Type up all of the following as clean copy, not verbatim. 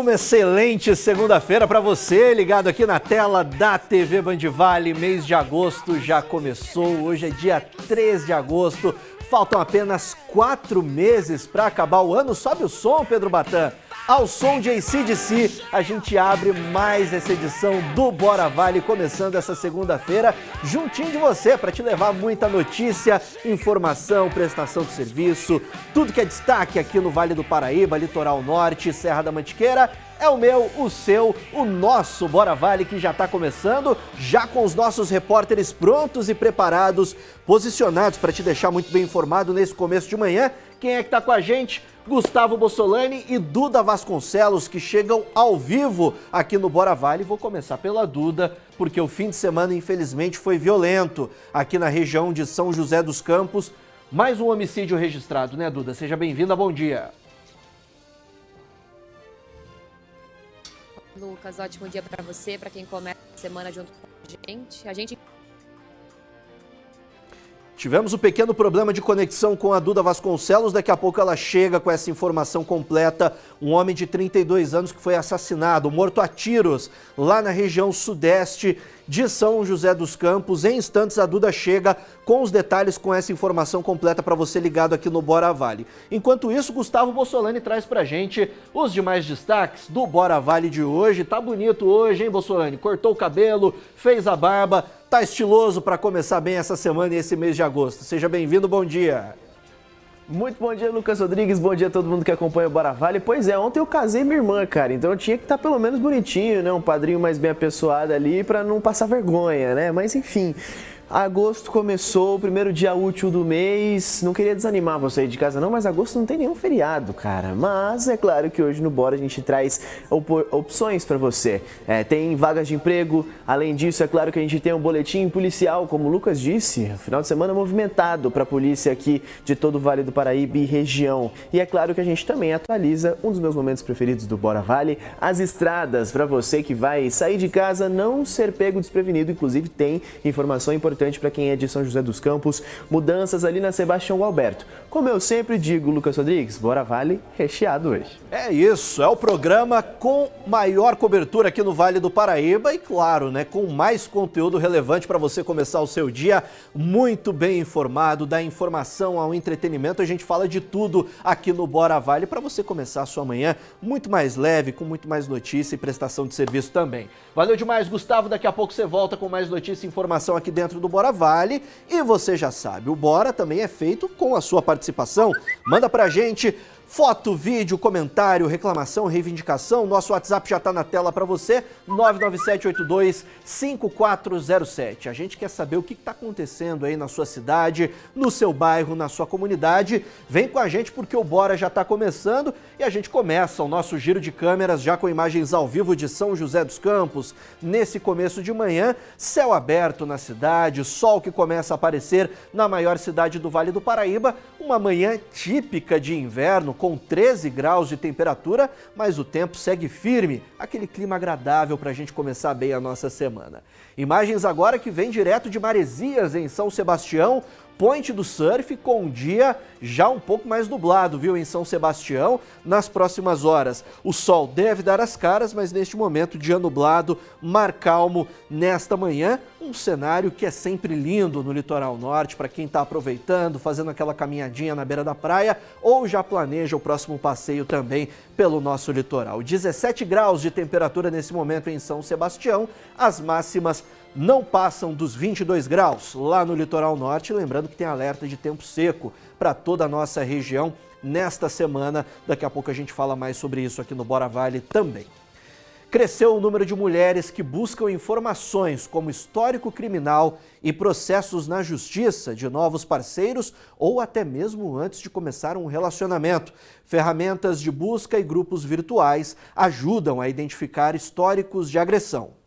Uma excelente segunda-feira para você, ligado aqui na tela da TV Band Vale. Mês de agosto já começou, hoje é dia 3 de agosto. Faltam apenas 4 meses para acabar o ano. Sobe o som, Pedro Batan. Ao som de AC/DC, a gente abre mais essa edição do Bora Vale, começando essa segunda-feira, juntinho de você, para te levar muita notícia, informação, prestação de serviço, tudo que é destaque aqui no Vale do Paraíba, Litoral Norte, Serra da Mantiqueira. É o meu, o seu, o nosso Bora Vale, que já está começando, já com os nossos repórteres prontos e preparados, posicionados para te deixar muito bem informado nesse começo de manhã. Quem é que está com a gente? Gustavo Bossolani e Duda Vasconcelos, que chegam ao vivo aqui no Bora Vale. Vou começar pela Duda, porque o fim de semana, infelizmente, foi violento aqui na região de São José dos Campos. Mais um homicídio registrado, né, Duda? Seja bem-vinda, bom dia. Lucas, ótimo dia para você, para quem começa a semana junto com a gente. Tivemos um pequeno problema de conexão com a Duda Vasconcelos, daqui a pouco ela chega com essa informação completa. Um homem de 32 anos que foi assassinado, morto a tiros, lá na região sudeste de São José dos Campos. Em instantes a Duda chega com os detalhes, com essa informação completa para você ligado aqui no Bora Vale. Enquanto isso, Gustavo Bossolani traz pra gente os demais destaques do Bora Vale de hoje. Tá bonito hoje, hein, Bossolani? Cortou o cabelo, fez a barba, tá estiloso para começar bem essa semana e esse mês de agosto. Seja bem-vindo, bom dia. Muito bom dia, Lucas Rodrigues, bom dia a todo mundo que acompanha o Bora Vale. Pois é, ontem eu casei minha irmã, cara, então eu tinha que estar pelo menos bonitinho, né, um padrinho mais bem apessoado ali pra não passar vergonha, né, mas enfim... Agosto começou, o primeiro dia útil do mês. Não queria desanimar você aí de casa não, mas agosto não tem nenhum feriado, cara. Mas é claro que hoje no Bora a gente traz opções para você. Tem vagas de emprego, além disso é claro que a gente tem um boletim policial, como o Lucas disse. Final de semana movimentado para a polícia aqui de todo o Vale do Paraíba e região. E é claro que a gente também atualiza um dos meus momentos preferidos do Bora Vale, as estradas, para você que vai sair de casa não ser pego desprevenido. Inclusive tem informação importante para quem é de São José dos Campos, mudanças ali na Sebastião Alberto. Como eu sempre digo, Lucas Rodrigues, Bora Vale recheado hoje. É isso, é o programa com maior cobertura aqui no Vale do Paraíba e, claro, né, com mais conteúdo relevante para você começar o seu dia muito bem informado, da informação ao entretenimento. A gente fala de tudo aqui no Bora Vale para você começar a sua manhã muito mais leve, com muito mais notícia e prestação de serviço também. Valeu demais, Gustavo. Daqui a pouco você volta com mais notícia e informação aqui dentro do Bora Vale. E você já sabe, o Bora também é feito com a sua participação. Manda pra gente foto, vídeo, comentário, reclamação, reivindicação. Nosso WhatsApp já está na tela para você, 997825407. A gente quer saber o que está acontecendo aí na sua cidade, no seu bairro, na sua comunidade. Vem com a gente porque o Bora já está começando e a gente começa o nosso giro de câmeras já com imagens ao vivo de São José dos Campos. Nesse começo de manhã, céu aberto na cidade, sol que começa a aparecer na maior cidade do Vale do Paraíba. Uma manhã típica de inverno, com 13 graus de temperatura, mas o tempo segue firme, aquele clima agradável para a gente começar bem a nossa semana. Imagens agora que vêm direto de Maresias, em São Sebastião, Point do Surf, com um dia já um pouco mais nublado, viu, em São Sebastião. Nas próximas horas o sol deve dar as caras, mas neste momento dia nublado, mar calmo nesta manhã. Um cenário que é sempre lindo no litoral norte, para quem está aproveitando, fazendo aquela caminhadinha na beira da praia ou já planeja o próximo passeio também pelo nosso litoral. 17 graus de temperatura nesse momento em São Sebastião, as máximas não passam dos 22 graus lá no litoral norte, lembrando que tem alerta de tempo seco para toda a nossa região nesta semana. Daqui a pouco a gente fala mais sobre isso aqui no Bora Vale também. Cresceu o número de mulheres que buscam informações como histórico criminal e processos na justiça de novos parceiros ou até mesmo antes de começar um relacionamento. Ferramentas de busca e grupos virtuais ajudam a identificar históricos de agressão.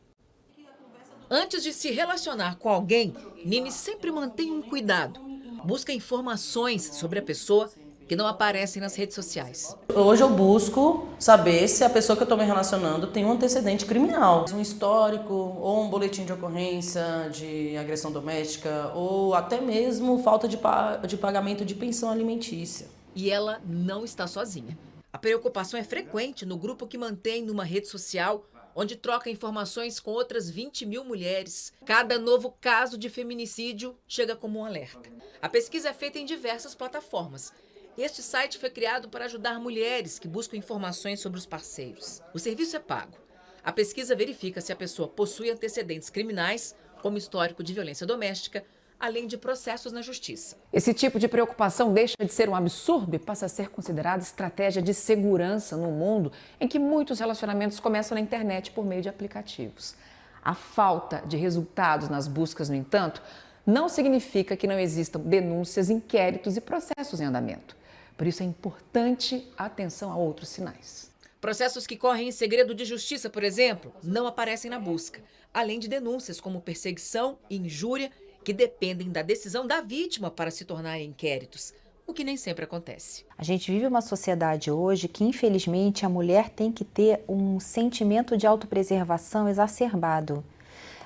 Antes de se relacionar com alguém, Nini sempre mantém um cuidado. Busca informações sobre a pessoa que não aparecem nas redes sociais. Hoje eu busco saber se a pessoa que eu estou me relacionando tem um antecedente criminal. Um histórico ou um boletim de ocorrência de agressão doméstica ou até mesmo falta de pagamento de pensão alimentícia. E ela não está sozinha. A preocupação é frequente no grupo que mantém numa rede social, onde troca informações com outras 20 mil mulheres. Cada novo caso de feminicídio chega como um alerta. A pesquisa é feita em diversas plataformas. Este site foi criado para ajudar mulheres que buscam informações sobre os parceiros. O serviço é pago. A pesquisa verifica se a pessoa possui antecedentes criminais, como histórico de violência doméstica, além de processos na justiça. Esse tipo de preocupação deixa de ser um absurdo e passa a ser considerada estratégia de segurança no mundo em que muitos relacionamentos começam na internet por meio de aplicativos. A falta de resultados nas buscas, no entanto, não significa que não existam denúncias, inquéritos e processos em andamento. Por isso é importante a atenção a outros sinais. Processos que correm em segredo de justiça, por exemplo, não aparecem na busca, além de denúncias como perseguição e injúria, que dependem da decisão da vítima para se tornarem inquéritos, o que nem sempre acontece. A gente vive uma sociedade hoje que, infelizmente, a mulher tem que ter um sentimento de autopreservação exacerbado.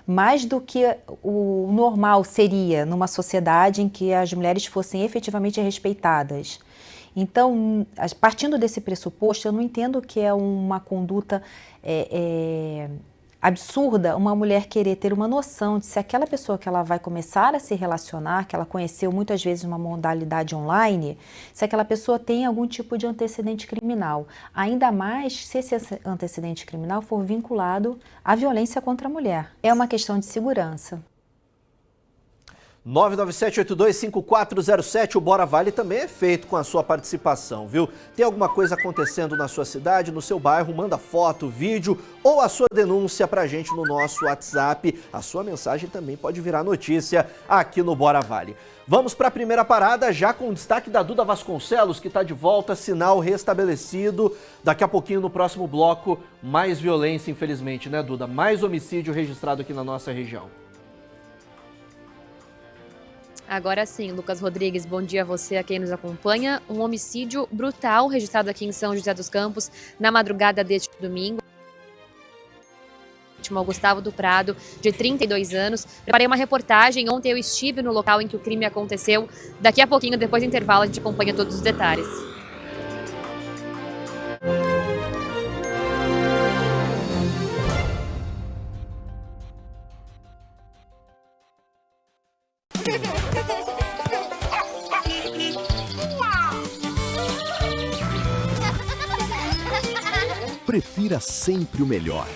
Mais do que o normal seria numa sociedade em que as mulheres fossem efetivamente respeitadas. Então, partindo desse pressuposto, eu não entendo que é uma conduta absurda uma mulher querer ter uma noção de se aquela pessoa que ela vai começar a se relacionar, que ela conheceu muitas vezes uma modalidade online, se aquela pessoa tem algum tipo de antecedente criminal. Ainda mais se esse antecedente criminal for vinculado à violência contra a mulher. É uma questão de segurança. 997825407, o Bora Vale também é feito com a sua participação, viu? Tem alguma coisa acontecendo na sua cidade, no seu bairro, manda foto, vídeo ou a sua denúncia pra gente no nosso WhatsApp. A sua mensagem também pode virar notícia aqui no Bora Vale. Vamos para a primeira parada, já com o destaque da Duda Vasconcelos, que está de volta, sinal restabelecido. Daqui a pouquinho, no próximo bloco, mais violência, infelizmente, né, Duda? Mais homicídio registrado aqui na nossa região. Agora sim, Lucas Rodrigues, bom dia a você, a quem nos acompanha. Um homicídio brutal registrado aqui em São José dos Campos na madrugada deste domingo. O Gustavo do Prado, de 32 anos. Preparei uma reportagem, ontem eu estive no local em que o crime aconteceu. Daqui a pouquinho, depois do intervalo, a gente acompanha todos os detalhes. Prefira sempre o melhor.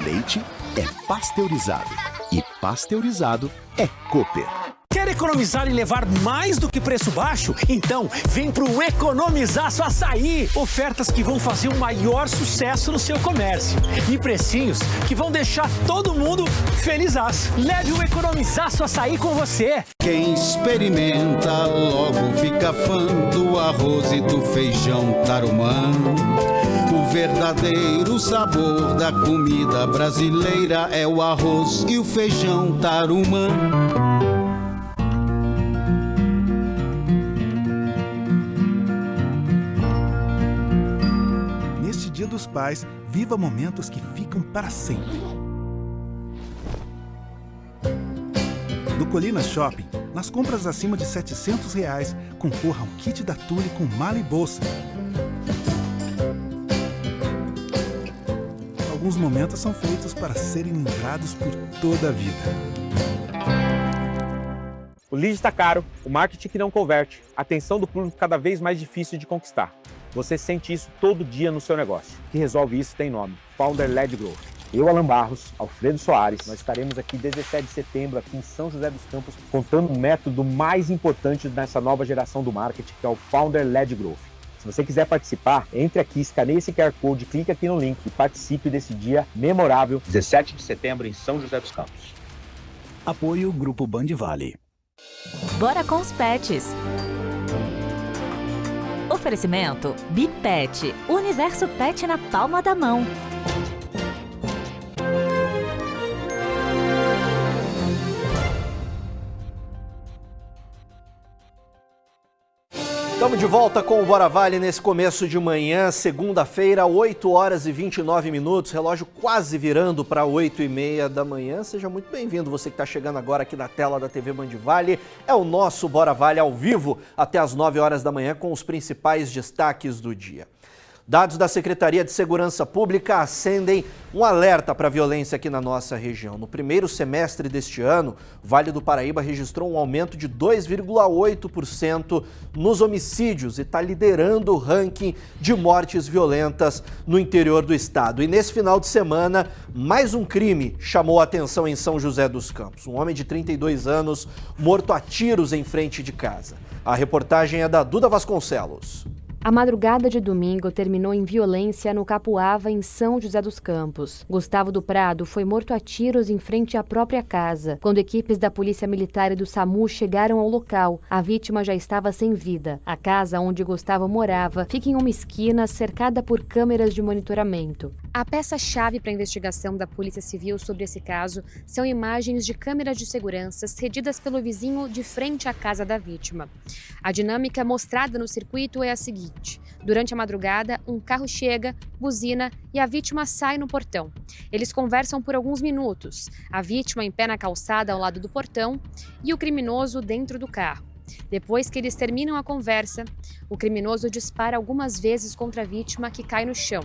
Leite é pasteurizado e pasteurizado é Cooper. Quer economizar e levar mais do que preço baixo? Então, vem pro Economizaço Açaí! Ofertas que vão fazer o maior sucesso no seu comércio. E precinhos que vão deixar todo mundo felizaço. Leve o Economizaço Açaí com você! Quem experimenta logo fica fã do arroz e do feijão tarumã. O verdadeiro sabor da comida brasileira é o arroz e o feijão tarumã. Neste Dia dos Pais, viva momentos que ficam para sempre. No Colina Shopping, nas compras acima de R$ 700, concorra a um kit da Tule com mala e bolsa. Alguns momentos são feitos para serem lembrados por toda a vida. O lead está caro, o marketing que não converte, a atenção do público cada vez mais difícil de conquistar. Você sente isso todo dia no seu negócio. O que resolve isso tem nome, Founder-Led Growth. Eu, Alan Barros, Alfredo Soares, nós estaremos aqui 17 de setembro, aqui em São José dos Campos, contando o método mais importante dessa nova geração do marketing, que é o Founder-Led Growth. Se você quiser participar, entre aqui, escaneie esse QR Code, clique aqui no link e participe desse dia memorável. 17 de setembro em São José dos Campos. Apoio Grupo Band Vale. Bora com os pets. Oferecimento Bipet, universo pet na palma da mão. Estamos de volta com o Bora Vale nesse começo de manhã, segunda-feira, 8 horas e 29 minutos, relógio quase virando para 8h30 da manhã. Seja muito bem-vindo, você que está chegando agora aqui na tela da TV Band Vale. É o nosso Bora Vale ao vivo até as 9 horas da manhã com os principais destaques do dia. Dados da Secretaria de Segurança Pública acendem um alerta para a violência aqui na nossa região. No primeiro semestre deste ano, o Vale do Paraíba registrou um aumento de 2,8% nos homicídios e está liderando o ranking de mortes violentas no interior do estado. E nesse final de semana, mais um crime chamou a atenção em São José dos Campos. Um homem de 32 anos morto a tiros em frente de casa. A reportagem é da Duda Vasconcelos. A madrugada de domingo terminou em violência no Capuava, em São José dos Campos. Gustavo do Prado foi morto a tiros em frente à própria casa. Quando equipes da Polícia Militar e do SAMU chegaram ao local, a vítima já estava sem vida. A casa onde Gustavo morava fica em uma esquina cercada por câmeras de monitoramento. A peça-chave para a investigação da Polícia Civil sobre esse caso são imagens de câmeras de segurança cedidas pelo vizinho de frente à casa da vítima. A dinâmica mostrada no circuito é a seguinte: durante a madrugada, um carro chega, buzina e a vítima sai no portão. Eles conversam por alguns minutos, a vítima em pé na calçada ao lado do portão e o criminoso dentro do carro. Depois que eles terminam a conversa, o criminoso dispara algumas vezes contra a vítima, que cai no chão.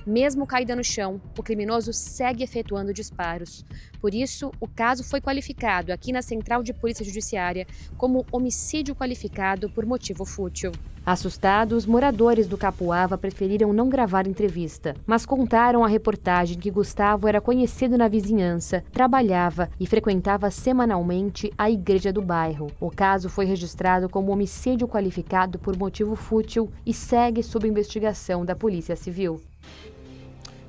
Mesmo caída no chão, o criminoso segue efetuando disparos. Por isso, o caso foi qualificado aqui na Central de Polícia Judiciária como homicídio qualificado por motivo fútil. Assustados, moradores do Capuava preferiram não gravar entrevista, mas contaram à reportagem que Gustavo era conhecido na vizinhança, trabalhava e frequentava semanalmente a igreja do bairro. O caso foi registrado como homicídio qualificado por motivo fútil e segue sob investigação da Polícia Civil.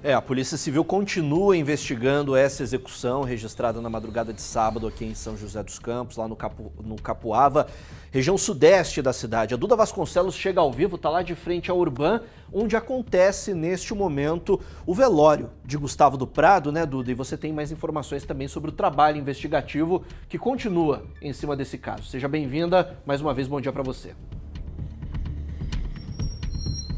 A Polícia Civil continua investigando essa execução registrada na madrugada de sábado aqui em São José dos Campos, lá no Capuava, região sudeste da cidade. A Duda Vasconcelos chega ao vivo, está lá de frente à Urbã, onde acontece neste momento o velório de Gustavo do Prado, né, Duda? E você tem mais informações também sobre o trabalho investigativo que continua em cima desse caso. Seja bem-vinda, mais uma vez, bom dia para você.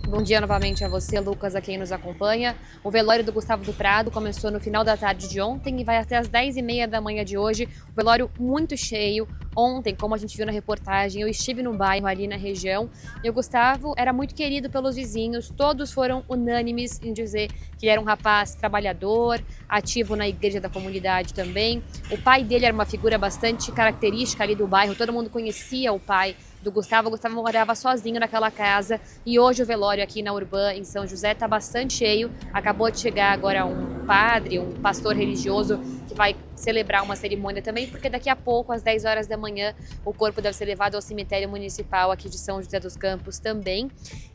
Bom dia novamente a você, Lucas, a quem nos acompanha. O velório do Gustavo do Prado começou no final da tarde de ontem e vai até as 10h30 da manhã de hoje. O velório muito cheio. Ontem, como a gente viu na reportagem, eu estive no bairro ali na região e o Gustavo era muito querido pelos vizinhos. Todos foram unânimes em dizer que ele era um rapaz trabalhador, ativo na igreja da comunidade também. O pai dele era uma figura bastante característica ali do bairro, todo mundo conhecia o pai do Gustavo. O Gustavo morava sozinho naquela casa e hoje o velório aqui na Urbã, em São José, está bastante cheio. Acabou de chegar agora um padre, um pastor religioso que vai celebrar uma cerimônia também, porque daqui a pouco, às 10 horas da manhã, o corpo deve ser levado ao cemitério municipal aqui de São José dos Campos também.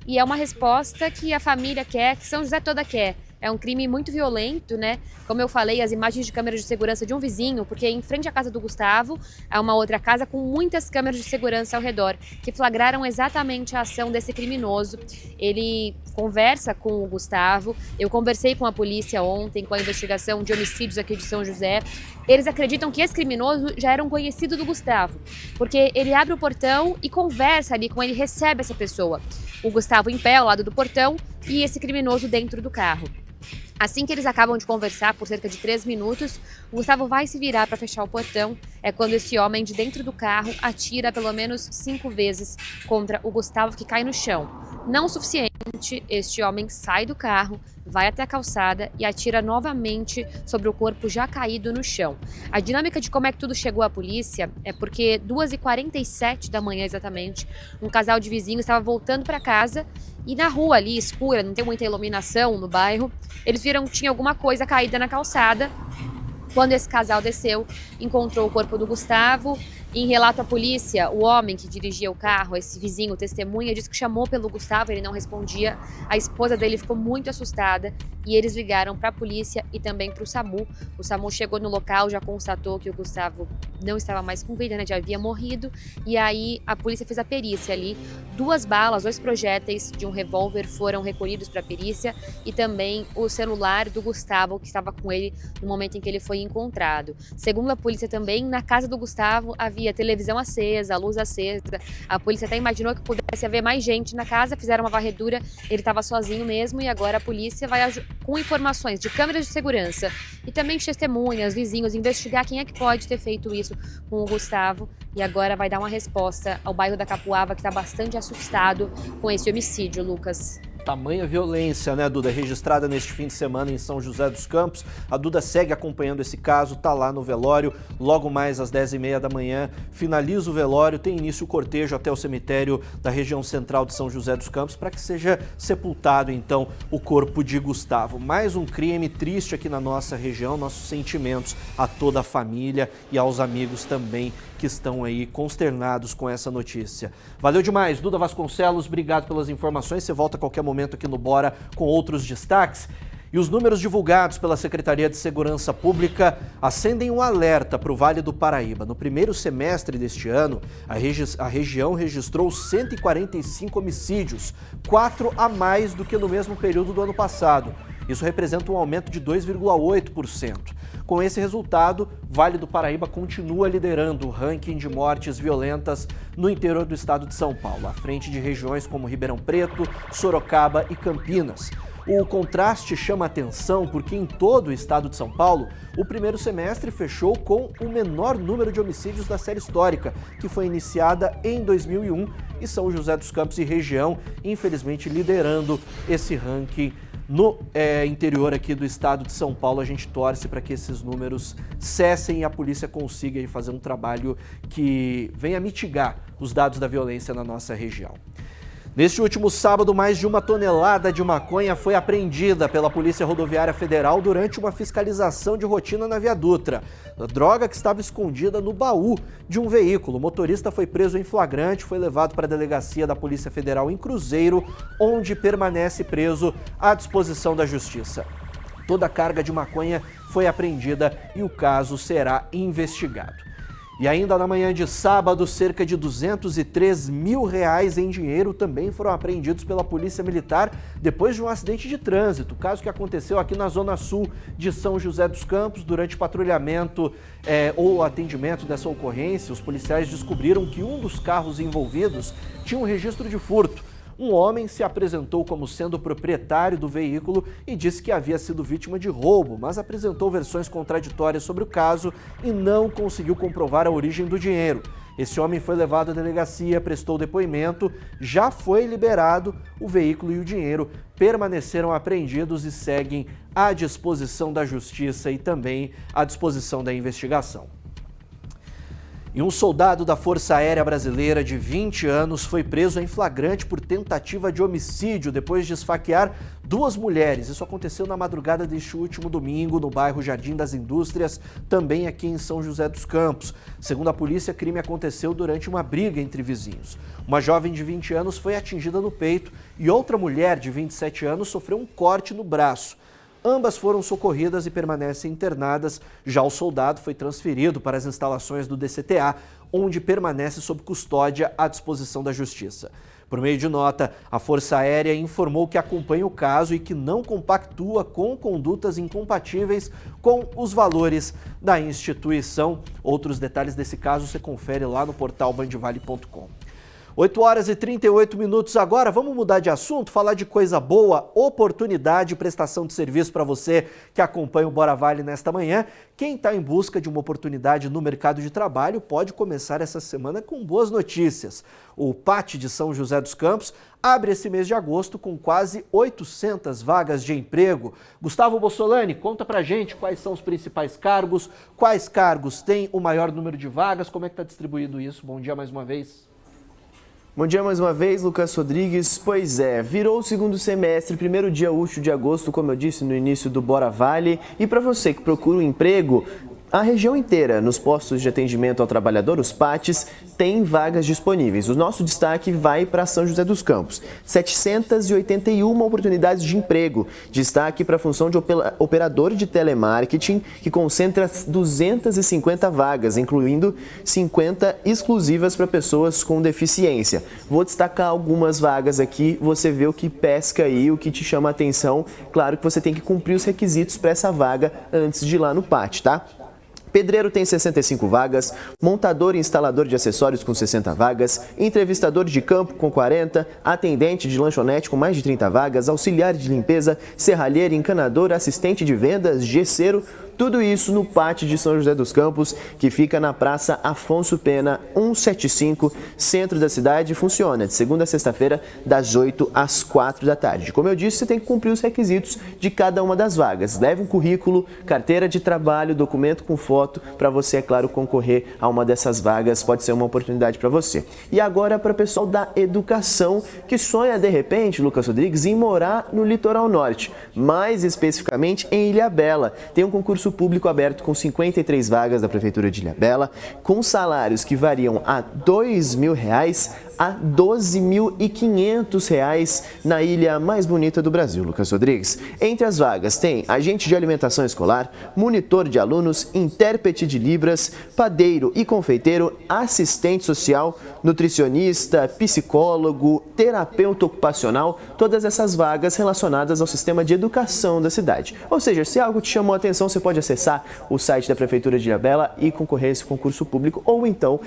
E é uma resposta que a família quer, que São José toda quer. É um crime muito violento, né? Como eu falei, as imagens de câmeras de segurança de um vizinho, porque em frente à casa do Gustavo, há uma outra casa com muitas câmeras de segurança ao redor, que flagraram exatamente a ação desse criminoso. Ele conversa com o Gustavo, eu conversei com a polícia ontem, com a investigação de homicídios aqui de São José. Eles acreditam que esse criminoso já era um conhecido do Gustavo, porque ele abre o portão e conversa ali com ele, recebe essa pessoa. O Gustavo em pé ao lado do portão e esse criminoso dentro do carro. Assim que eles acabam de conversar por cerca de 3 minutos, o Gustavo vai se virar para fechar o portão. É quando esse homem de dentro do carro atira pelo menos 5 vezes contra o Gustavo, que cai no chão. Não o suficiente, este homem sai do carro, vai até a calçada e atira novamente sobre o corpo já caído no chão. A dinâmica de como é que tudo chegou à polícia é porque 2h47 da manhã exatamente, um casal de vizinhos estava voltando para casa e na rua ali escura, não tem muita iluminação no bairro, eles viram que tinha alguma coisa caída na calçada. Quando esse casal desceu, encontrou o corpo do Gustavo. Em relato à polícia, o homem que dirigia o carro, esse vizinho, testemunha, disse que chamou pelo Gustavo, ele não respondia. A esposa dele ficou muito assustada e eles ligaram para a polícia e também para o SAMU. O SAMU chegou no local, já constatou que o Gustavo não estava mais com vida, né, já havia morrido. E aí a polícia fez a perícia ali. 2 balas, 2 projéteis de um revólver foram recolhidos para a perícia e também o celular do Gustavo, que estava com ele no momento em que ele foi encontrado. Segundo a polícia também, na casa do Gustavo havia televisão acesa, luz acesa. A polícia até imaginou que pudesse haver mais gente na casa, fizeram uma varredura, ele estava sozinho mesmo e agora a polícia vai, com informações de câmeras de segurança e também de testemunhas, vizinhos, investigar quem é que pode ter feito isso com o Gustavo e agora vai dar uma resposta ao bairro da Capuava, que está bastante assustado com esse homicídio, Lucas. tamanha violência, né, Duda, registrada neste fim de semana em São José dos Campos. A Duda segue acompanhando esse caso, tá lá no velório, logo mais às 10h30 da manhã, finaliza o velório, tem início o cortejo até o cemitério da região central de São José dos Campos para que seja sepultado, então, o corpo de Gustavo. Mais um crime triste aqui na nossa região, nossos sentimentos a toda a família e aos amigos também que estão aí consternados com essa notícia. Valeu demais, Duda Vasconcelos, obrigado pelas informações. Você volta a qualquer momento aqui no Bora com outros destaques. E os números divulgados pela Secretaria de Segurança Pública acendem um alerta para o Vale do Paraíba. No primeiro semestre deste ano, a região registrou 145 homicídios, 4 a mais do que no mesmo período do ano passado. Isso representa um aumento de 2,8%. Com esse resultado, Vale do Paraíba continua liderando o ranking de mortes violentas no interior do estado de São Paulo, à frente de regiões como Ribeirão Preto, Sorocaba e Campinas. O contraste chama atenção porque em todo o estado de São Paulo, o primeiro semestre fechou com o menor número de homicídios da série histórica, que foi iniciada em 2001, e São José dos Campos e região, infelizmente, liderando esse ranking. No interior aqui do estado de São Paulo, a gente torce para que esses números cessem e a polícia consiga aí fazer um trabalho que venha mitigar os dados da violência na nossa região. Neste último sábado, mais de 1 tonelada de maconha foi apreendida pela Polícia Rodoviária Federal durante uma fiscalização de rotina na Via Dutra. A droga que estava escondida no baú de um veículo. O motorista foi preso em flagrante, foi levado para a delegacia da Polícia Federal em Cruzeiro, onde permanece preso à disposição da Justiça. Toda a carga de maconha foi apreendida e o caso será investigado. E ainda na manhã de sábado, cerca de R$203 mil em dinheiro também foram apreendidos pela Polícia Militar depois de um acidente de trânsito. Caso que aconteceu aqui na Zona Sul de São José dos Campos. Durante patrulhamento ou atendimento dessa ocorrência, os policiais descobriram que um dos carros envolvidos tinha um registro de furto. Um homem se apresentou como sendo proprietário do veículo e disse que havia sido vítima de roubo, mas apresentou versões contraditórias sobre o caso e não conseguiu comprovar a origem do dinheiro. Esse homem foi levado à delegacia, prestou depoimento, já foi liberado, o veículo e o dinheiro permaneceram apreendidos e seguem à disposição da Justiça e também à disposição da investigação. E um soldado da Força Aérea Brasileira de 20 anos foi preso em flagrante por tentativa de homicídio depois de esfaquear 2 mulheres. Isso aconteceu na madrugada deste último domingo no bairro Jardim das Indústrias, também aqui em São José dos Campos. Segundo a polícia, o crime aconteceu durante uma briga entre vizinhos. Uma jovem de 20 anos foi atingida no peito e outra mulher de 27 anos sofreu um corte no braço. Ambas foram socorridas e permanecem internadas. Já o soldado foi transferido para as instalações do DCTA, onde permanece sob custódia à disposição da Justiça. Por meio de nota, a Força Aérea informou que acompanha o caso e que não compactua com condutas incompatíveis com os valores da instituição. Outros detalhes desse caso você confere lá no portal bandvale.com. 8h38 agora, vamos mudar de assunto, falar de coisa boa, oportunidade e prestação de serviço para você que acompanha o Bora Vale nesta manhã. Quem está em busca de uma oportunidade no mercado de trabalho pode começar essa semana com boas notícias. O PAT de São José dos Campos abre esse mês de agosto com quase 800 vagas de emprego. Gustavo Bossolani, conta pra gente quais são os principais cargos, quais cargos têm o maior número de vagas, como é que está distribuído isso? Bom dia mais uma vez. Bom dia mais uma vez, Lucas Rodrigues. Pois é, virou o segundo semestre, primeiro dia útil de agosto, como eu disse no início do Bora Vale. E para você que procura um emprego, a região inteira, nos postos de atendimento ao trabalhador, os PATs, tem vagas disponíveis. O nosso destaque vai para São José dos Campos. 781 oportunidades de emprego. Destaque para a função de operador de telemarketing, que concentra 250 vagas, incluindo 50 exclusivas para pessoas com deficiência. Vou destacar algumas vagas aqui, você vê o que pesca aí, o que te chama a atenção. Claro que você tem que cumprir os requisitos para essa vaga antes de ir lá no PAT, tá? Pedreiro tem 65 vagas, montador e instalador de acessórios com 60 vagas, entrevistador de campo com 40, atendente de lanchonete com mais de 30 vagas, auxiliar de limpeza, serralheiro, encanador, assistente de vendas, gesseiro, Tudo isso no Pátio de São José dos Campos, que fica na Praça Afonso Pena, 175, centro da cidade. Funciona de segunda a sexta-feira, das 8 às 4 da tarde. Como eu disse, você tem que cumprir os requisitos de cada uma das vagas. Leve um currículo, carteira de trabalho, documento com foto, para você, é claro, concorrer a uma dessas vagas. Pode ser uma oportunidade para você. E agora para o pessoal da educação que sonha, de repente, Lucas Rodrigues, em morar no litoral norte, mais especificamente em Ilhabela. Tem um concurso público aberto com 53 vagas da Prefeitura de Ilhabela, com salários que variam a R$ 2.000 a R$ 12.500 na ilha mais bonita do Brasil, Lucas Rodrigues. Entre as vagas tem agente de alimentação escolar, monitor de alunos, intérprete de Libras, padeiro e confeiteiro, assistente social, nutricionista, psicólogo, terapeuta ocupacional, todas essas vagas relacionadas ao sistema de educação da cidade. Ou seja, se algo te chamou a atenção, você pode acessar o site da Prefeitura de Ilhabela e concorrer a esse concurso público, ou então,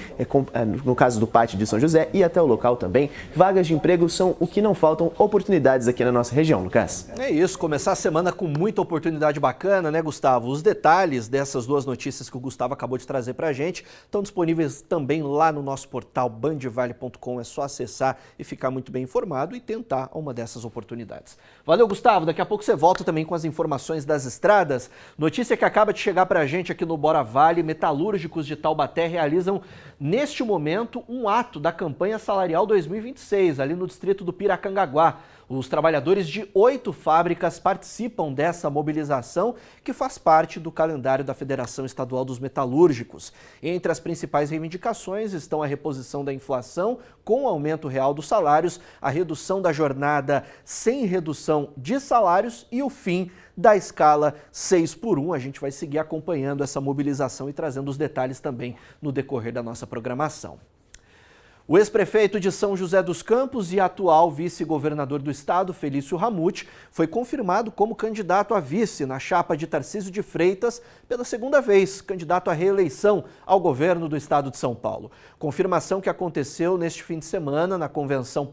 no caso do Pátio de São José, e até o local também. Vagas de emprego são o que não faltam, oportunidades aqui na nossa região, Lucas. É isso, começar a semana com muita oportunidade bacana, né, Gustavo? Os detalhes dessas duas notícias que o Gustavo acabou de trazer pra gente estão disponíveis também lá no nosso portal bandvale.com. É só acessar e ficar muito bem informado e tentar uma dessas oportunidades. Valeu, Gustavo. Daqui a pouco você volta também com as informações das estradas. Notícia que acaba de chegar pra gente aqui no Bora Vale: metalúrgicos de Taubaté realizam neste momento um ato da campanha salarial 2026, ali no distrito do Piracangaguá. Os trabalhadores de 8 fábricas participam dessa mobilização, que faz parte do calendário da Federação Estadual dos Metalúrgicos. Entre as principais reivindicações estão a reposição da inflação com o aumento real dos salários, a redução da jornada sem redução de salários e o fim da escala 6x1. A gente vai seguir acompanhando essa mobilização e trazendo os detalhes também no decorrer da nossa programação. O ex-prefeito de São José dos Campos e atual vice-governador do estado, Felício Ramute, foi confirmado como candidato a vice na chapa de Tarcísio de Freitas pela segunda vez, candidato à reeleição ao governo do estado de São Paulo. Confirmação que aconteceu neste fim de semana na convenção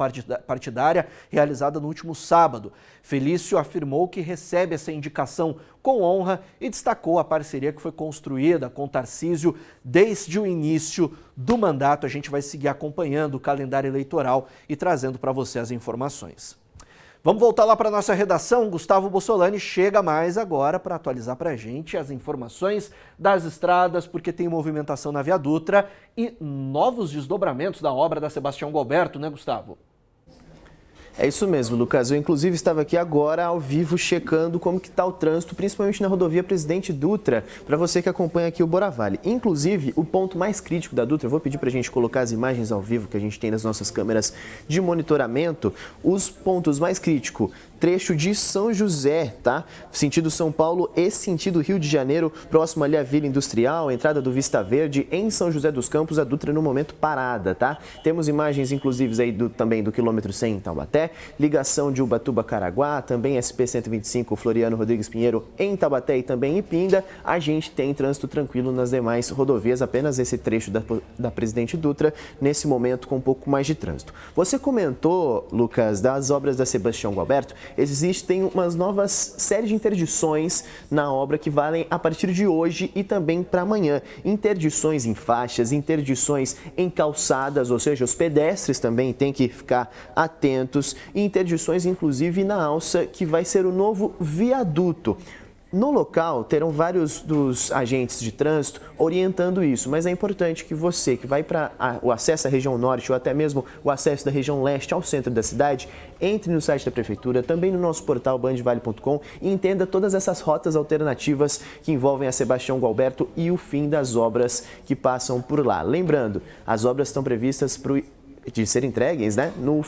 partidária realizada no último sábado. Felício afirmou que recebe essa indicação com honra e destacou a parceria que foi construída com Tarcísio desde o início do mandato. A gente vai seguir acompanhando o calendário eleitoral e trazendo para você as informações. Vamos voltar lá para a nossa redação. Gustavo Bossolani chega mais agora para atualizar para a gente as informações das estradas, porque tem movimentação na Via Dutra e novos desdobramentos da obra da Sebastião Gualberto, né, Gustavo? É isso mesmo, Lucas. Eu, inclusive, estava aqui agora ao vivo checando como que está o trânsito, principalmente na rodovia Presidente Dutra, para você que acompanha aqui o Bora Vale. Inclusive, o ponto mais crítico da Dutra, eu vou pedir para a gente colocar as imagens ao vivo que a gente tem nas nossas câmeras de monitoramento, os pontos mais críticos, trecho de São José, tá? Sentido São Paulo e sentido Rio de Janeiro, próximo ali à Vila Industrial, entrada do Vista Verde, em São José dos Campos, a Dutra no momento parada, tá? Temos imagens, inclusive, aí também do quilômetro 100 em Taubaté, ligação de Ubatuba-Caraguá, também SP-125 Floriano Rodrigues Pinheiro em Taubaté e também em Pinda. A gente tem trânsito tranquilo nas demais rodovias, apenas esse trecho da Presidente Dutra, nesse momento com um pouco mais de trânsito. Você comentou, Lucas, das obras da Sebastião Gualberto. Existem umas novas séries de interdições na obra que valem a partir de hoje e também para amanhã. Interdições em faixas, interdições em calçadas, ou seja, os pedestres também têm que ficar atentos. E interdições, inclusive, na alça, que vai ser o novo viaduto. No local, terão vários dos agentes de trânsito orientando isso, mas é importante que você, que vai para o acesso à região norte ou até mesmo o acesso da região leste ao centro da cidade, entre no site da Prefeitura, também no nosso portal bandvale.com e entenda todas essas rotas alternativas que envolvem a Sebastião Gualberto e o fim das obras que passam por lá. Lembrando, as obras estão previstas de serem entregues, né, no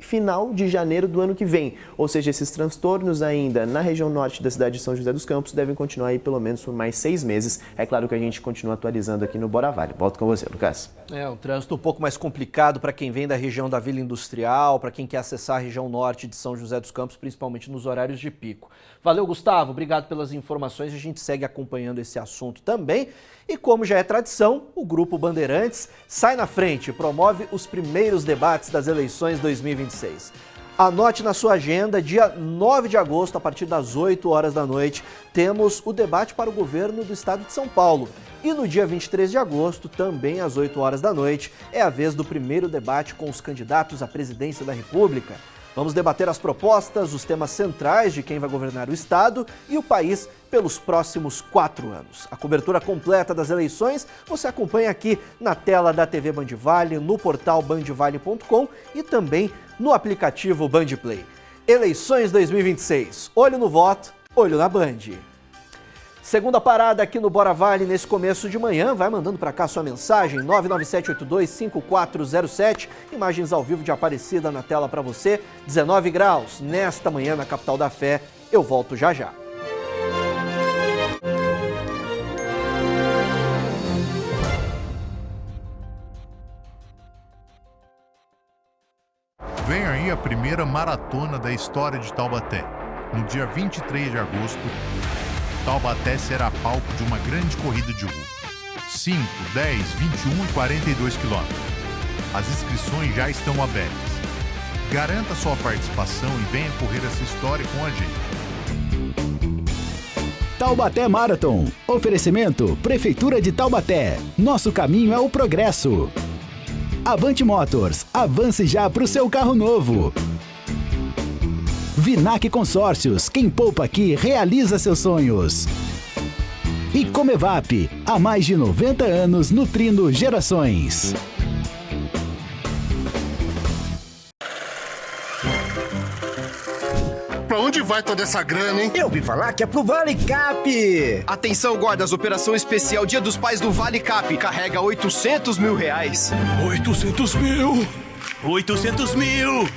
final de janeiro do ano que vem, ou seja, esses transtornos ainda na região norte da cidade de São José dos Campos devem continuar aí pelo menos por mais 6 meses. É claro que a gente continua atualizando aqui no Bora Vale. Volto com você, Lucas. É um trânsito um pouco mais complicado para quem vem da região da Vila Industrial, para quem quer acessar a região norte de São José dos Campos, principalmente nos horários de pico. Valeu, Gustavo. Obrigado pelas informações. A gente segue acompanhando esse assunto também. E como já é tradição, o Grupo Bandeirantes sai na frente e promove os primeiros debates das eleições 2026. Anote na sua agenda, dia 9 de agosto, a partir das 8 horas da noite, temos o debate para o governo do estado de São Paulo. E no dia 23 de agosto, também às 8 horas da noite, é a vez do primeiro debate com os candidatos à presidência da República. Vamos debater as propostas, os temas centrais de quem vai governar o estado e o país pelos próximos 4 anos. A cobertura completa das eleições você acompanha aqui na tela da TV Band Vale, no portal bandvale.com e também no aplicativo Band Play. Eleições 2026. Olho no voto, olho na Band. Segunda parada aqui no Bora Vale nesse começo de manhã. Vai mandando para cá sua mensagem, 997825407. Imagens ao vivo de Aparecida na tela para você. 19 graus nesta manhã na capital da fé. Eu volto já já. Vem aí a primeira maratona da história de Taubaté. No dia 23 de agosto, Taubaté será palco de uma grande corrida de rua. 5, 10, 21 e 42 quilômetros. As inscrições já estão abertas. Garanta sua participação e venha correr essa história com a gente. Taubaté Marathon. Oferecimento Prefeitura de Taubaté. Nosso caminho é o progresso. Avante Motors. Avance já para o seu carro novo. Vinac Consórcios, quem poupa aqui realiza seus sonhos. E Comevap, há mais de 90 anos nutrindo gerações. Pra onde vai toda essa grana, hein? Eu ouvi falar que é pro Vale Cap. Atenção, guardas, operação especial Dia dos Pais do Vale Cap. Carrega 800 mil reais. 800 mil! 800 mil!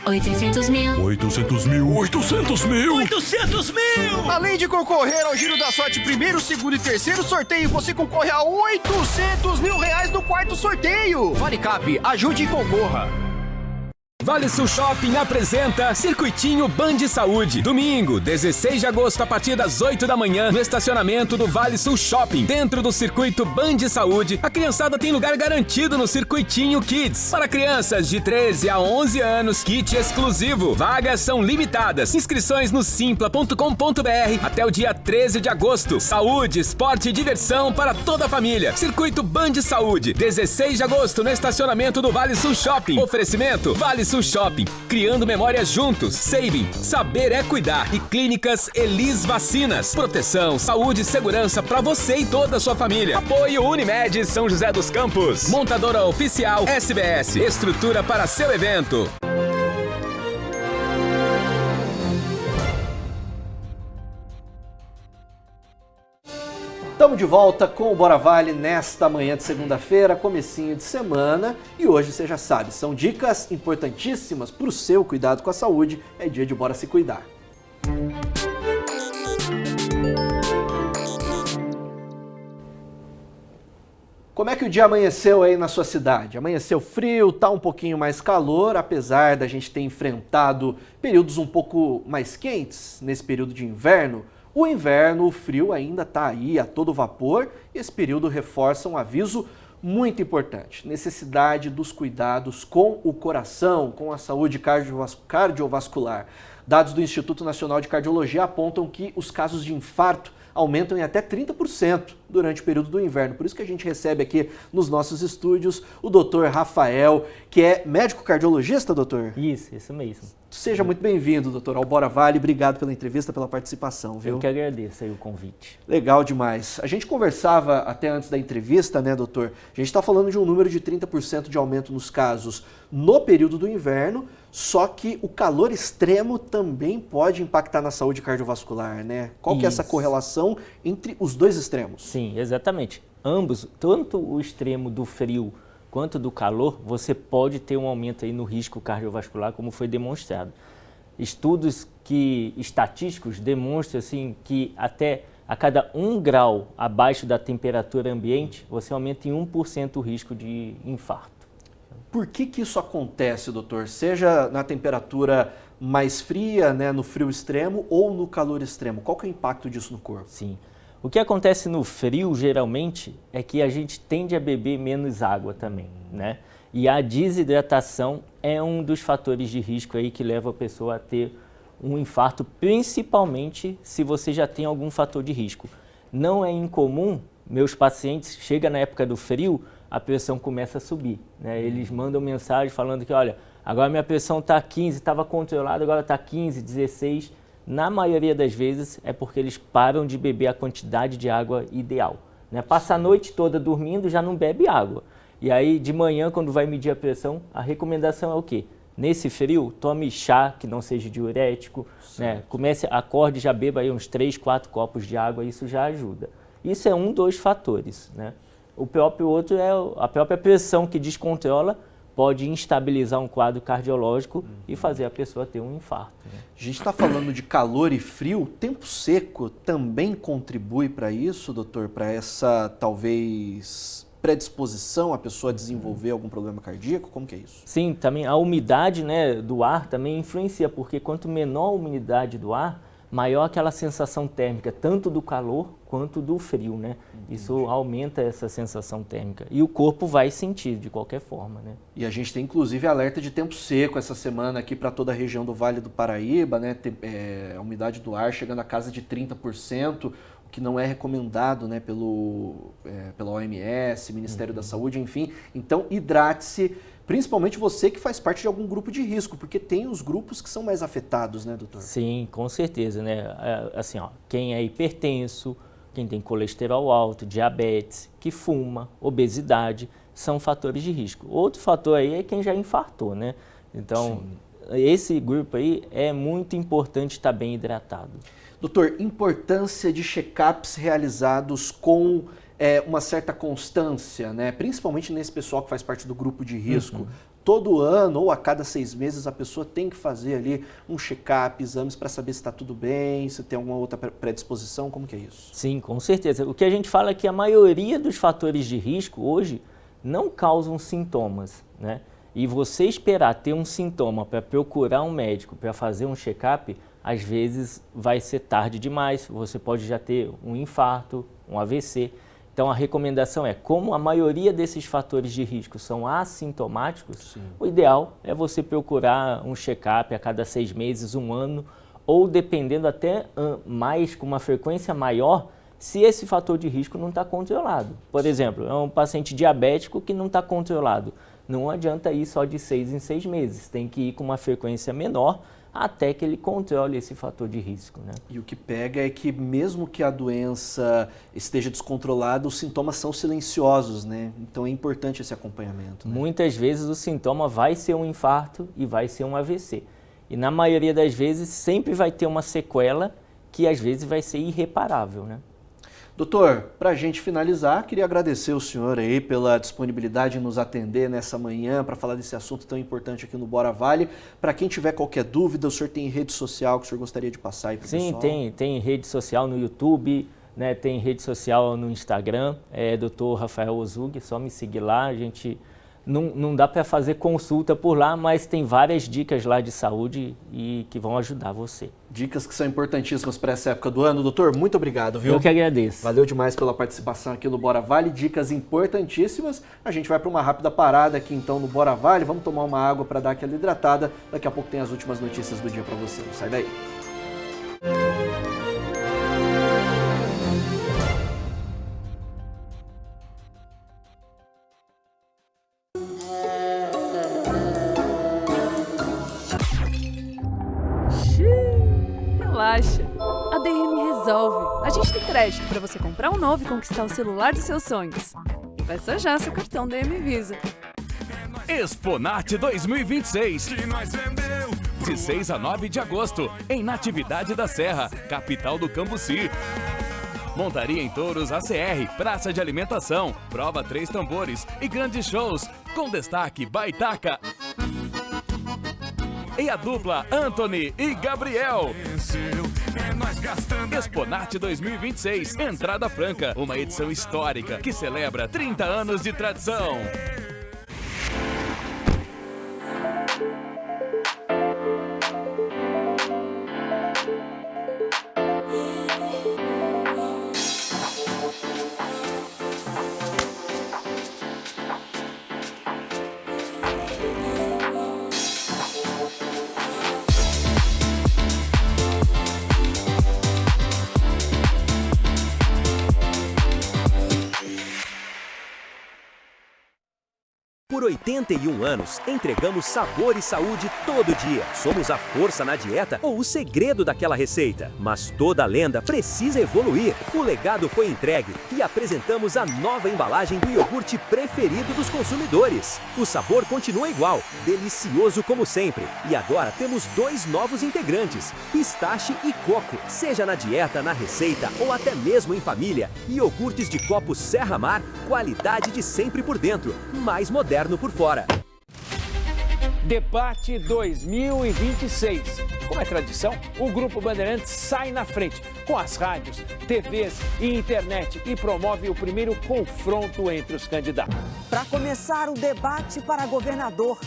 800 mil! 800 mil! 800 mil! 800 mil! Além de concorrer ao Giro da Sorte primeiro, segundo e terceiro sorteio, você concorre a 800 mil reais no quarto sorteio. Vale Cap, ajude e concorra. Vale Sul Shopping apresenta Circuitinho Band Saúde. Domingo, 16 de agosto, a partir das 8 da manhã, no estacionamento do Vale Sul Shopping. Dentro do Circuito Band Saúde, a criançada tem lugar garantido no Circuitinho Kids. Para crianças de 13 a 11 anos, kit exclusivo. Vagas são limitadas. Inscrições no simpla.com.br até o dia 13 de agosto. Saúde, esporte e diversão para toda a família. Circuito Band Saúde, 16 de agosto, no estacionamento do Vale Sul Shopping. Oferecimento Vale Sul Shopping, criando memórias juntos. Saving, saber é cuidar. E Clínicas Elis Vacinas, proteção, saúde e segurança para você e toda a sua família. Apoio Unimed São José dos Campos. Montadora oficial SBS, estrutura para seu evento. Estamos de volta com o Bora Vale nesta manhã de segunda-feira, comecinho de semana. E hoje, você já sabe, são dicas importantíssimas para o seu cuidado com a saúde. É dia de Bora Se Cuidar. Como é que o dia amanheceu aí na sua cidade? Amanheceu frio, tá um pouquinho mais calor, apesar da gente ter enfrentado períodos um pouco mais quentes nesse período de inverno. O inverno, o frio ainda está aí a todo vapor e esse período reforça um aviso muito importante. Necessidade dos cuidados com o coração, com a saúde cardiovascular. Dados do Instituto Nacional de Cardiologia apontam que os casos de infarto aumentam em até 30% durante o período do inverno. Por isso que a gente recebe aqui nos nossos estúdios o doutor Rafael, que é médico cardiologista, doutor? Isso mesmo. Seja muito bem-vindo, doutor, ao Bora Vale. Obrigado pela entrevista, pela participação, viu? Eu que agradeço aí o convite. Legal demais. A gente conversava até antes da entrevista, né, doutor? A gente está falando de um número de 30% de aumento nos casos no período do inverno, só que o calor extremo também pode impactar na saúde cardiovascular, né? Qual que é essa correlação entre os dois extremos? Sim, exatamente. Ambos, tanto o extremo do frio quanto do calor, você pode ter um aumento aí no risco cardiovascular, como foi demonstrado. Estudos estatísticos demonstram assim, que até a cada 1 grau abaixo da temperatura ambiente, você aumenta em 1% o risco de infarto. Por que isso acontece, doutor? Seja na temperatura mais fria, né, no frio extremo, ou no calor extremo? Qual que é o impacto disso no corpo? Sim. O que acontece no frio, geralmente, é que a gente tende a beber menos água também, né? E a desidratação é um dos fatores de risco aí que leva a pessoa a ter um infarto, principalmente se você já tem algum fator de risco. Não é incomum, meus pacientes, chega na época do frio, a pressão começa a subir, né? Eles mandam mensagem falando que, olha, agora minha pressão está 15, estava controlada, agora está 15, 16. Na maioria das vezes é porque eles param de beber a quantidade de água ideal, né? Passa a noite toda dormindo, já não bebe água. E aí, de manhã, quando vai medir a pressão, a recomendação é o quê? Nesse frio, tome chá que não seja diurético, né? Acorde, já beba aí uns 3, 4 copos de água, isso já ajuda. Isso é um dos fatores, né? O próprio outro é a própria pressão que descontrola, pode instabilizar um quadro cardiológico e fazer a pessoa ter um infarto. Né? A gente está falando de calor e frio, tempo seco também contribui para isso, doutor? Para essa, talvez, predisposição a pessoa a desenvolver algum problema cardíaco? Como que é isso? Sim, também a umidade, né, do ar também influencia, porque quanto menor a umidade do ar, maior aquela sensação térmica, tanto do calor quanto do frio, né? Isso aumenta essa sensação térmica. E o corpo vai sentir de qualquer forma, né? E a gente tem, inclusive, alerta de tempo seco essa semana aqui para toda a região do Vale do Paraíba, né? A umidade do ar chegando a casa de 30%, o que não é recomendado, né, pela OMS, Ministério da Saúde, enfim. Então, hidrate-se. Principalmente você que faz parte de algum grupo de risco, porque tem os grupos que são mais afetados, né, doutor? Sim, com certeza, né? Assim, ó, quem é hipertenso, quem tem colesterol alto, diabetes, que fuma, obesidade, são fatores de risco. Outro fator aí é quem já infartou, né? Então, esse grupo aí é muito importante estar bem hidratado. Doutor, importância de check-ups realizados com uma certa constância, né? Principalmente nesse pessoal que faz parte do grupo de risco. Todo ano ou a cada 6 meses a pessoa tem que fazer ali um check-up, exames para saber se está tudo bem, se tem alguma outra predisposição, como que é isso? Sim, com certeza. O que a gente fala é que a maioria dos fatores de risco hoje não causam sintomas, né? E você esperar ter um sintoma para procurar um médico, para fazer um check-up, às vezes vai ser tarde demais, você pode já ter um infarto, um AVC. Então, a recomendação é, como a maioria desses fatores de risco são assintomáticos, o ideal é você procurar um check-up a cada 6 meses, 1 ano, ou dependendo até mais, com uma frequência maior, se esse fator de risco não está controlado. Por exemplo, é um paciente diabético que não está controlado. Não adianta ir só de 6 em 6 meses, tem que ir com uma frequência menor, até que ele controle esse fator de risco, né? E o que pega é que mesmo que a doença esteja descontrolada, os sintomas são silenciosos, né? Então é importante esse acompanhamento. Né? Muitas vezes o sintoma vai ser um infarto e vai ser um AVC. E na maioria das vezes sempre vai ter uma sequela que às vezes vai ser irreparável, né? Doutor, para a gente finalizar, queria agradecer o senhor aí pela disponibilidade em nos atender nessa manhã para falar desse assunto tão importante aqui no Bora Vale. Para quem tiver qualquer dúvida, o senhor tem rede social que o senhor gostaria de passar aí para o pessoal? Sim, tem rede social no YouTube, né, tem rede social no Instagram, Dr. Rafael Ozug, só me seguir lá, a gente... Não dá para fazer consulta por lá, mas tem várias dicas lá de saúde e que vão ajudar você. Dicas que são importantíssimas para essa época do ano. Doutor, muito obrigado, viu? Eu que agradeço. Valeu demais pela participação aqui no Bora Vale. Dicas importantíssimas. A gente vai para uma rápida parada aqui então no Bora Vale. Vamos tomar uma água para dar aquela hidratada. Daqui a pouco tem as últimas notícias do dia para você. Não sai daí. Relaxa, a DM resolve. A gente tem crédito para você comprar um novo e conquistar o celular dos seus sonhos. E peça já seu cartão DM Visa. Exponat 2026. De 6 a 9 de agosto, em Natividade da Serra, capital do Cambuci. Montaria em touros ACR, praça de alimentação, prova 3 tambores e grandes shows, com destaque Baitaca e a dupla Anthony e Gabriel. Exponat 2026, entrada franca, uma edição histórica que celebra 30 anos de tradição. Por 81 anos, entregamos sabor e saúde todo dia. Somos a força na dieta ou o segredo daquela receita. Mas toda lenda precisa evoluir. O legado foi entregue e apresentamos a nova embalagem do iogurte preferido dos consumidores. O sabor continua igual, delicioso como sempre. E agora temos 2 novos integrantes, pistache e coco. Seja na dieta, na receita ou até mesmo em família, iogurtes de copo Serra Mar, qualidade de sempre por dentro, mais moderno por fora. Debate 2026. Como é tradição, o Grupo Bandeirantes sai na frente com as rádios, TVs e internet e promove o primeiro confronto entre os candidatos. Para começar o debate para governador,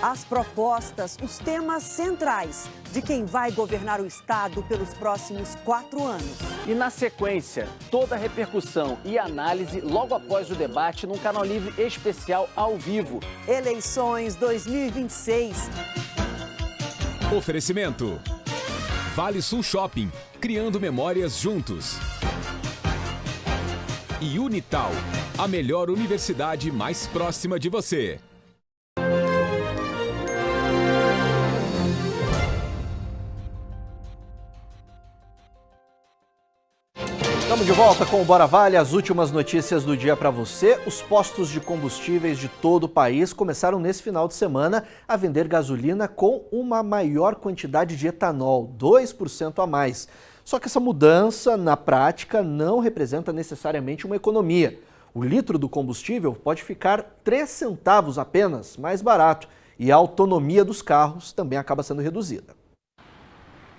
as propostas, os temas centrais de quem vai governar o estado pelos próximos 4 anos. E na sequência, toda a repercussão e análise logo após o debate num canal livre especial ao vivo. Eleições 2026. Oferecimento: Vale Sul Shopping, criando memórias juntos. E Unital, a melhor universidade mais próxima de você. Estamos de volta com o Bora Vale, as últimas notícias do dia para você. Os postos de combustíveis de todo o país começaram nesse final de semana a vender gasolina com uma maior quantidade de etanol, 2% a mais. Só que essa mudança, na prática, não representa necessariamente uma economia. O litro do combustível pode ficar 3 centavos apenas mais barato e a autonomia dos carros também acaba sendo reduzida.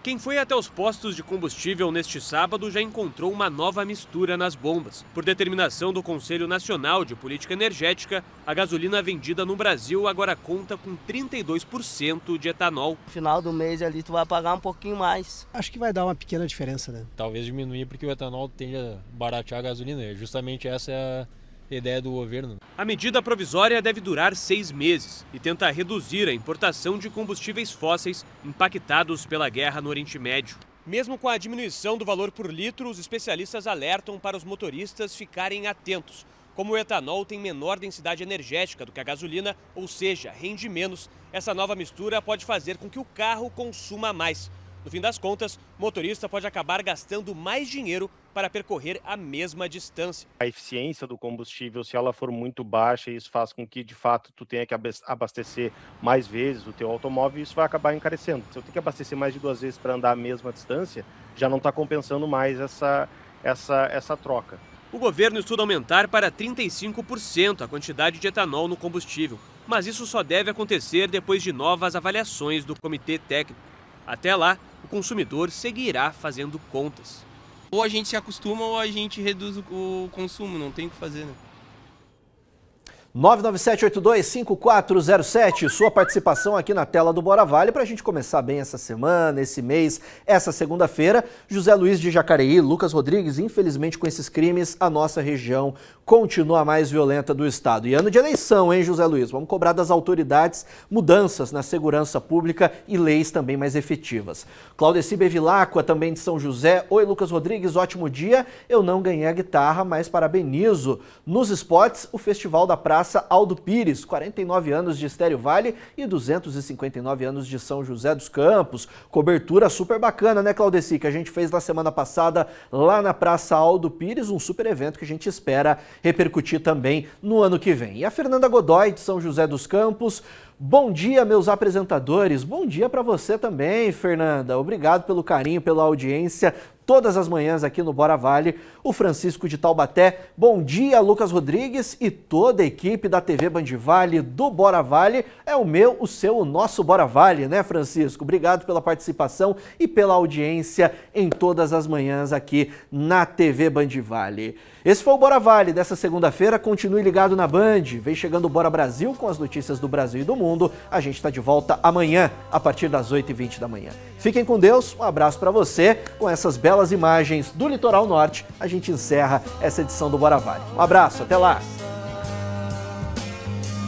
Quem foi até os postos de combustível neste sábado já encontrou uma nova mistura nas bombas. Por determinação do Conselho Nacional de Política Energética, a gasolina vendida no Brasil agora conta com 32% de etanol. No final do mês ali tu vai pagar um pouquinho mais. Acho que vai dar uma pequena diferença, né? Talvez diminuir porque o etanol tende a baratear a gasolina. Justamente essa é a ideia do governo. A medida provisória deve durar 6 meses e tenta reduzir a importação de combustíveis fósseis impactados pela guerra no Oriente Médio. Mesmo com a diminuição do valor por litro, os especialistas alertam para os motoristas ficarem atentos. Como o etanol tem menor densidade energética do que a gasolina, ou seja, rende menos, essa nova mistura pode fazer com que o carro consuma mais. No fim das contas, o motorista pode acabar gastando mais dinheiro para percorrer a mesma distância. A eficiência do combustível, se ela for muito baixa, isso faz com que, de fato, tu tenha que abastecer mais vezes o teu automóvel e isso vai acabar encarecendo. Se eu tenho que abastecer mais de 2 vezes para andar a mesma distância, já não está compensando mais essa troca. O governo estuda aumentar para 35% a quantidade de etanol no combustível, mas isso só deve acontecer depois de novas avaliações do Comitê Técnico. Até lá, o consumidor seguirá fazendo contas. Ou a gente se acostuma ou a gente reduz o consumo, não tem o que fazer, né? 997825407, sua participação aqui na tela do Bora Vale para a gente começar bem essa semana, esse mês, essa segunda-feira. José Luiz de Jacareí, Lucas Rodrigues, infelizmente com esses crimes, a nossa região continua a mais violenta do estado. E ano de eleição, hein, José Luiz? Vamos cobrar das autoridades mudanças na segurança pública e leis também mais efetivas. Claudeci Bevilacqua, também de São José. Oi, Lucas Rodrigues, ótimo dia. Eu não ganhei a guitarra, mas parabenizo. Nos spots, o Festival da Praça Aldo Pires, 49 anos de Estéreo Vale e 259 anos de São José dos Campos. Cobertura super bacana, né, Claudeci, que a gente fez na semana passada lá na Praça Aldo Pires, um super evento que a gente espera repercutir também no ano que vem. E a Fernanda Godoy, de São José dos Campos. Bom dia, meus apresentadores. Bom dia para você também, Fernanda. Obrigado pelo carinho, pela audiência. Todas as manhãs aqui no Bora Vale, o Francisco de Taubaté. Bom dia, Lucas Rodrigues e toda a equipe da TV Band Vale, do Bora Vale. É o meu, o seu, o nosso Bora Vale, né, Francisco? Obrigado pela participação e pela audiência em todas as manhãs aqui na TV Band Vale. Esse foi o Bora Vale dessa segunda-feira. Continue ligado na Band. Vem chegando o Bora Brasil com as notícias do Brasil e do mundo. A gente está de volta amanhã, a partir das 8h20 da manhã. Fiquem com Deus, um abraço para você. Com essas belas imagens do Litoral Norte, a gente encerra essa edição do Bora Vale. Um abraço, até lá!